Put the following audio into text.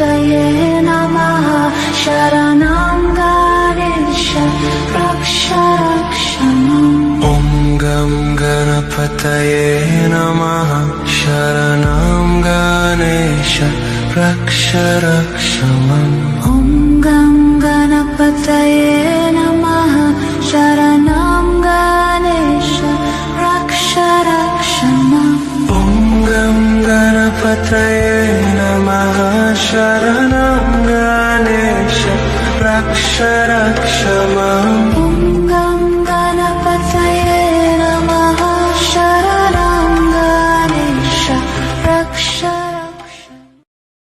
गणपतये नमः शरणं गणेश रक्ष रक्ष माम् ॐ गं गणपतये नमः शरणं गणेश रक्ष रक्ष माम् ॐ गं गणपतये नमः शरणं गणेश रक्ष रक्ष माम् ॐ गं गणपतये नमः शरणं गणेश रक्ष रक्ष माम्